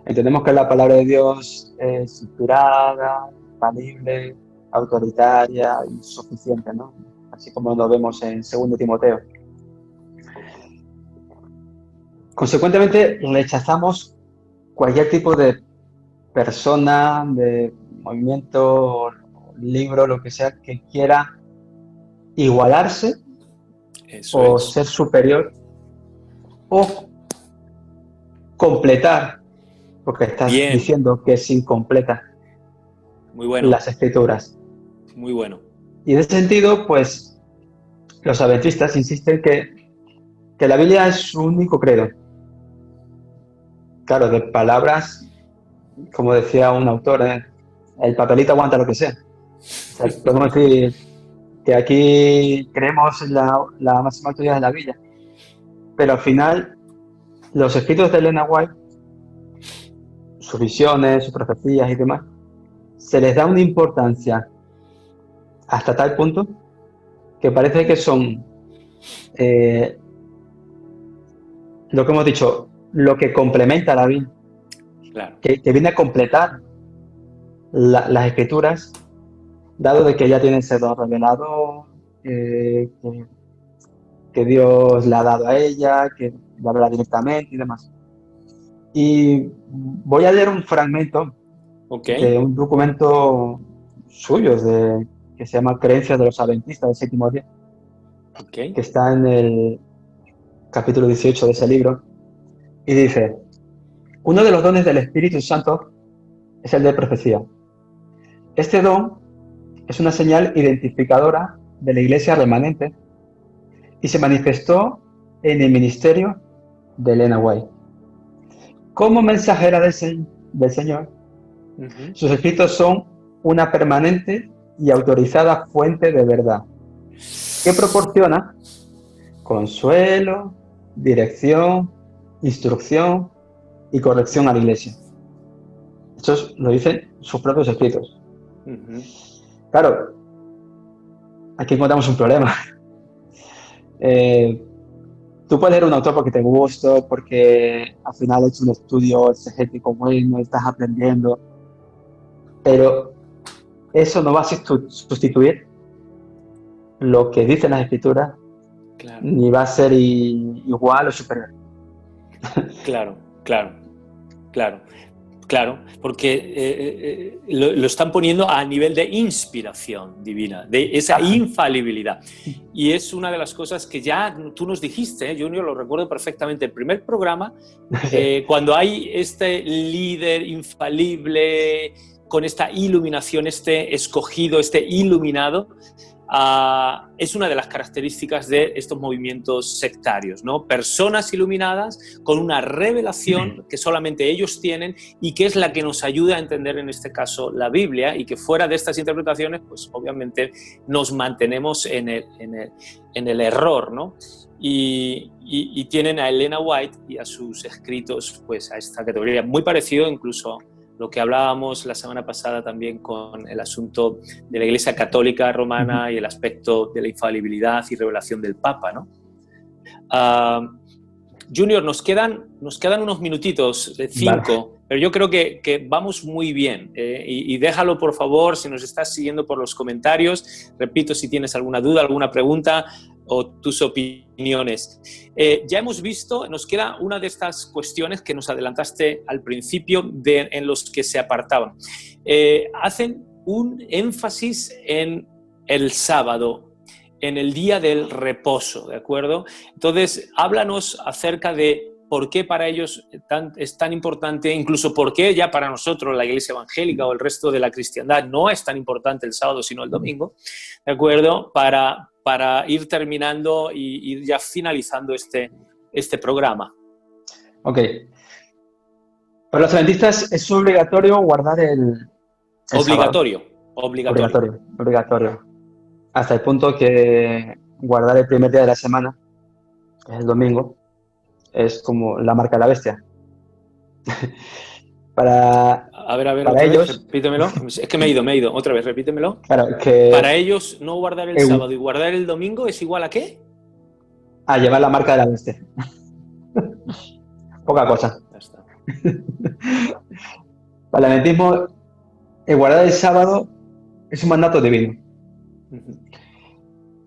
Speaker 2: Entendemos que la palabra de Dios es inspirada, infalible, autoritaria y suficiente, ¿no? Así como lo vemos en 2 Timoteo. Consecuentemente, rechazamos cualquier tipo de persona, de movimiento, libro, lo que sea, que quiera igualarse o ser superior o completar, porque estás diciendo que es incompleta.
Speaker 1: Muy bueno.
Speaker 2: Las escrituras.
Speaker 1: Muy bueno.
Speaker 2: Y en ese sentido, pues, los adventistas insisten que la Biblia es su único credo. Claro, de palabras, como decía un autor, el papelito aguanta lo que sea. O sea, podemos decir que aquí creemos en la máxima autoridad de la Biblia. Pero al final, los escritos de Elena White, sus visiones, sus profecías y demás, se les da una importancia hasta tal punto que parece que son lo que hemos dicho, lo que complementa la Biblia,
Speaker 1: claro.
Speaker 2: que viene a completar las escrituras, dado de que ella tiene ese don revelado, que Dios le ha dado a ella, que le habla directamente y demás. Y voy a leer un fragmento de un documento suyo que se llama Creencias de los Adventistas del Séptimo Día, que está en el capítulo 18 de ese libro, y dice: uno de los dones del Espíritu Santo es el de profecía. Este don es una señal identificadora de la iglesia remanente y se manifestó en el ministerio de Elena White. Como mensajera del Señor, sus escritos son una permanente y autorizada fuente de verdad que proporciona consuelo, dirección, instrucción y corrección a la iglesia. Esto lo dicen sus propios escritos. Claro, aquí encontramos un problema. Tú puedes leer un autor porque te gusta, porque al final es un estudio exegético bueno, estás aprendiendo, pero eso no va a sustituir lo que dicen las escrituras, claro, ni va a ser igual o superior.
Speaker 1: Claro, porque lo están poniendo a nivel de inspiración divina, de esa infalibilidad. Y es una de las cosas que ya tú nos dijiste, Junior, lo recuerdo perfectamente, el primer programa, cuando hay este líder infalible, con esta iluminación, este escogido, este iluminado, es una de las características de estos movimientos sectarios, ¿no? Personas iluminadas con una revelación que solamente ellos tienen y que es la que nos ayuda a entender en este caso la Biblia, y que fuera de estas interpretaciones, pues obviamente nos mantenemos en el error, ¿no? Y tienen a Elena White y a sus escritos, pues a esta categoría, muy parecido incluso lo que hablábamos la semana pasada también con el asunto de la Iglesia Católica Romana y el aspecto de la infalibilidad y revelación del Papa, ¿no? Junior, nos quedan unos minutitos, 5, vale, pero yo creo que vamos muy bien. Y déjalo, por favor, si nos estás siguiendo por los comentarios. Repito, si tienes alguna duda, alguna pregunta o tus opiniones. Ya hemos visto, nos queda una de estas cuestiones que nos adelantaste al principio, en los que se apartaban. Hacen un énfasis en el sábado, en el día del reposo, ¿de acuerdo? Entonces, háblanos acerca de por qué para ellos es tan importante, incluso por qué ya para nosotros, la Iglesia Evangélica o el resto de la cristiandad, no es tan importante el sábado sino el domingo, ¿de acuerdo? Para ir terminando y ir ya finalizando este programa.
Speaker 2: Ok. Para los adventistas es obligatorio guardar el sábado.
Speaker 1: Obligatorio, obligatorio.
Speaker 2: Obligatorio, obligatorio. Hasta el punto que guardar el primer día de la semana, que es el domingo, es como la marca de la bestia. Para,
Speaker 1: A ver,
Speaker 2: para
Speaker 1: otra vez,
Speaker 2: ellos,
Speaker 1: repítemelo. Es que me he ido. Otra vez, repítemelo.
Speaker 2: claro, que
Speaker 1: Para ellos, no guardar el sábado y guardar el domingo es igual ¿a qué?
Speaker 2: a llevar la marca de la bestia. Poca cosa.
Speaker 1: Ya está.
Speaker 2: Para el adventismo, el guardar el sábado es un mandato divino,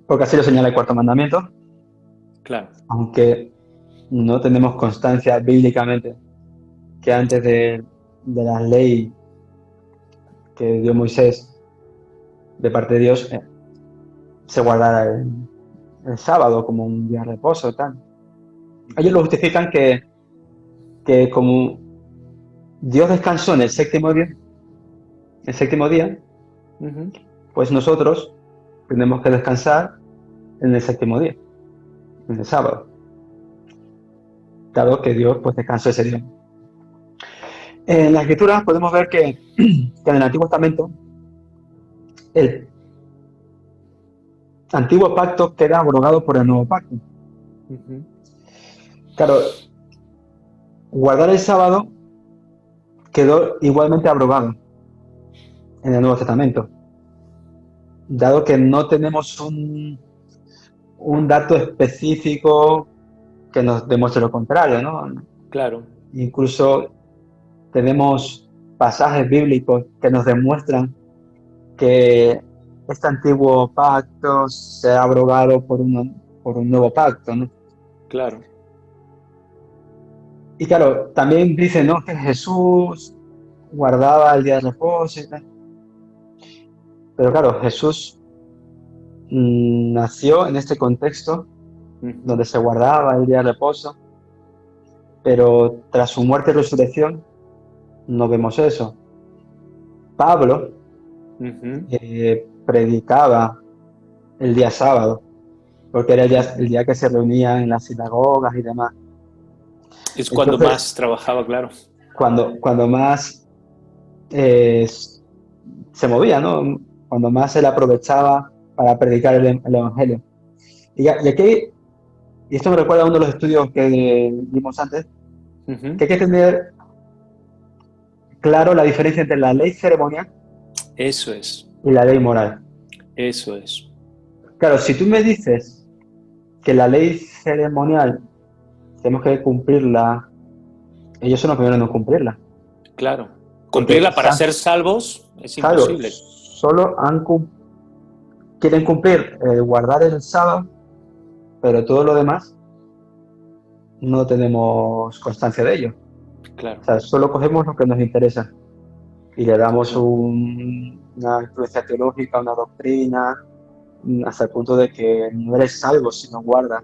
Speaker 2: porque así lo señala el cuarto mandamiento,
Speaker 1: Claro.
Speaker 2: aunque no tenemos constancia bíblicamente que antes de la ley que dio Moisés de parte de Dios se guardara el sábado como un día de reposo y tal. Ellos lo justifican que como Dios descansó en el séptimo día, pues nosotros tenemos que descansar en el séptimo día, en el sábado, dado que Dios pues descansó ese día. En las escrituras podemos ver que en el Antiguo Testamento el antiguo pacto queda abrogado por el nuevo pacto. Claro, guardar el sábado quedó igualmente abrogado en el Nuevo Testamento, dado que no tenemos un dato específico que nos demuestre lo contrario, ¿no?
Speaker 1: Claro.
Speaker 2: Incluso tenemos pasajes bíblicos que nos demuestran que este antiguo pacto se ha abrogado por un nuevo pacto, ¿no?
Speaker 1: Claro.
Speaker 2: Y claro, también dice, ¿no?, que Jesús guardaba el día de reposo y tal. Pero claro, Jesús nació en este contexto donde se guardaba el día de reposo, pero tras su muerte y resurrección no vemos eso. Pablo predicaba el día sábado, porque era el día que se reunían en las sinagogas y demás.
Speaker 1: Es cuando
Speaker 2: Entonces,
Speaker 1: más trabajaba, claro.
Speaker 2: Cuando más se movía, ¿no? Cuando más él aprovechaba para predicar el Evangelio. Y aquí, y esto me recuerda a uno de los estudios que vimos antes, que hay que tener claro la diferencia entre la ley ceremonial
Speaker 1: Eso es.
Speaker 2: y la ley moral.
Speaker 1: Eso es.
Speaker 2: Claro, si tú me dices que la ley ceremonial tenemos que cumplirla, ellos son los primeros en no cumplirla.
Speaker 1: Claro. Cumplirla para ser salvos es imposible.
Speaker 2: Solo quieren cumplir, guardar el sábado, pero todo lo demás no tenemos constancia de ello.
Speaker 1: Claro.
Speaker 2: O sea, solo cogemos lo que nos interesa y le damos una influencia teológica, una doctrina, hasta el punto de que no eres salvo si no guardas.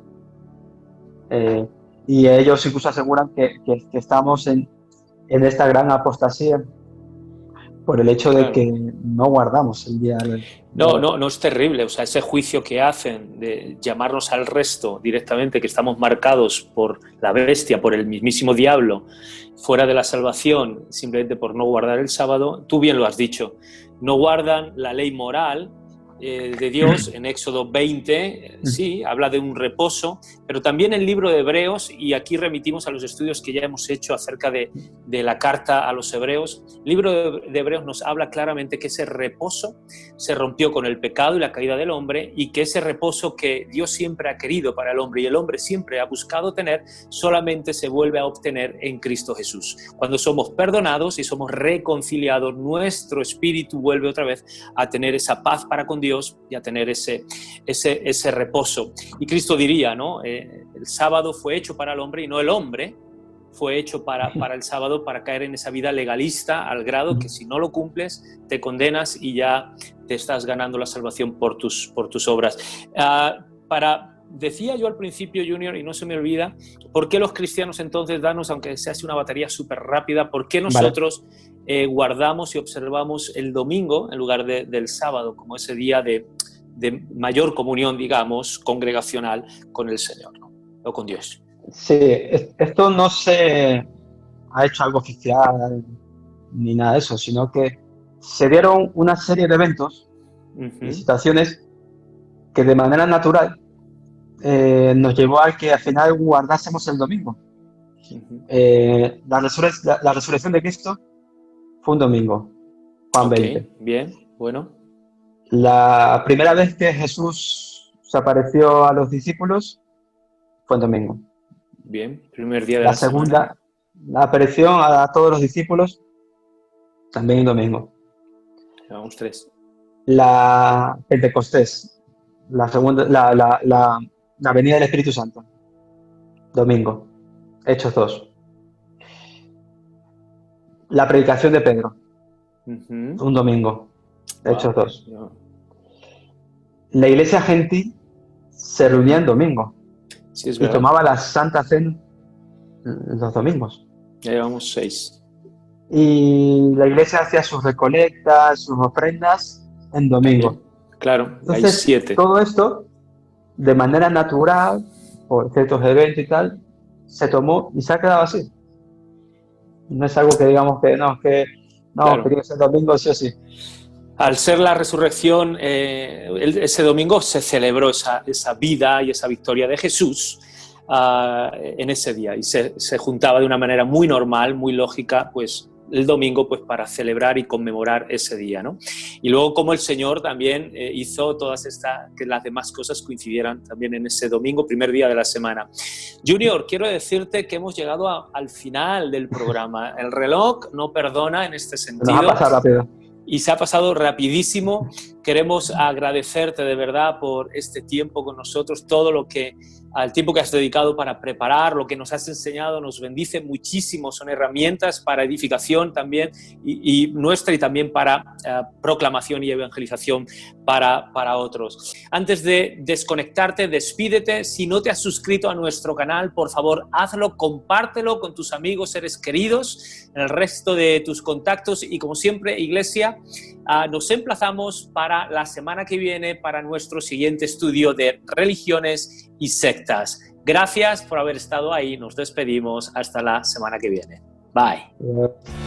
Speaker 2: Y ellos incluso aseguran que estamos en esta gran apostasía por el hecho de que no guardamos el día del...
Speaker 1: No es terrible. O sea, ese juicio que hacen de llamarnos al resto directamente, que estamos marcados por la bestia, por el mismísimo diablo, fuera de la salvación, simplemente por no guardar el sábado, tú bien lo has dicho, no guardan la ley moral de Dios. En Éxodo 20, sí, habla de un reposo, pero también el libro de Hebreos, y aquí remitimos a los estudios que ya hemos hecho acerca de la carta a los Hebreos. El libro de Hebreos nos habla claramente que ese reposo se rompió con el pecado y la caída del hombre, y que ese reposo que Dios siempre ha querido para el hombre y el hombre siempre ha buscado tener, solamente se vuelve a obtener en Cristo Jesús. Cuando somos perdonados y somos reconciliados, nuestro espíritu vuelve otra vez a tener esa paz para con Dios y a tener ese reposo. Y Cristo diría, ¿no? El sábado fue hecho para el hombre y no el hombre fue hecho para el sábado, para caer en esa vida legalista al grado que si no lo cumples te condenas y ya te estás ganando la salvación por tus obras. Decía yo al principio, Junior, y no se me olvida, ¿por qué los cristianos entonces, danos, aunque se hace una batería súper rápida, por qué nosotros guardamos y observamos el domingo en lugar del sábado como ese día de mayor comunión, digamos, congregacional con el Señor, ¿no? O con Dios?
Speaker 2: Sí, esto no se ha hecho algo oficial ni nada de eso, sino que se dieron una serie de eventos y situaciones que de manera natural nos llevó a que al final guardásemos el domingo. La resurrección de Cristo fue un domingo, Juan 20.
Speaker 1: Bien, bueno.
Speaker 2: La primera vez que Jesús se apareció a los discípulos fue un domingo.
Speaker 1: Bien, primer día de la
Speaker 2: segunda,
Speaker 1: semana.
Speaker 2: la aparición a todos los discípulos, también un domingo.
Speaker 1: Vamos 3.
Speaker 2: La Pentecostés, la venida del Espíritu Santo, domingo, Hechos 2. La predicación de Pedro, un domingo, Hechos 2. La iglesia gentil se reunía en domingo.
Speaker 1: Sí, es
Speaker 2: y
Speaker 1: verdad.
Speaker 2: tomaba la Santa Cena los domingos.
Speaker 1: Ya llevamos 6.
Speaker 2: Y la iglesia hacía sus recolectas, sus ofrendas en domingo.
Speaker 1: También. Claro,
Speaker 2: Entonces,
Speaker 1: hay 7.
Speaker 2: todo esto, de manera natural, por ciertos eventos y tal, se tomó y se ha quedado así. No es algo que digamos que no, claro, que tiene que ser domingo sí o sí.
Speaker 1: Al ser la resurrección, ese domingo se celebró esa vida y esa victoria de Jesús en ese día, y se juntaba de una manera muy normal, muy lógica, pues el domingo, pues para celebrar y conmemorar ese día, ¿no? Y luego como el Señor también hizo que las demás cosas coincidieran también en ese domingo, primer día de la semana. Junior, quiero decirte que hemos llegado al final del programa. El reloj no perdona en este sentido.
Speaker 2: Nos ha pasado rápido.
Speaker 1: Y se ha pasado rapidísimo. Queremos agradecerte de verdad por este tiempo con nosotros, al tiempo que has dedicado para preparar, lo que nos has enseñado, nos bendice muchísimo, son herramientas para edificación también y nuestra, y también para proclamación y evangelización para otros. Antes de desconectarte, despídete. Si no te has suscrito a nuestro canal, por favor, hazlo, compártelo con tus amigos, seres queridos, el resto de tus contactos, y como siempre, Iglesia, nos emplazamos para la semana que viene para nuestro siguiente estudio de religiones y sectas. Gracias por haber estado ahí. Nos despedimos. Hasta la semana que viene. Bye.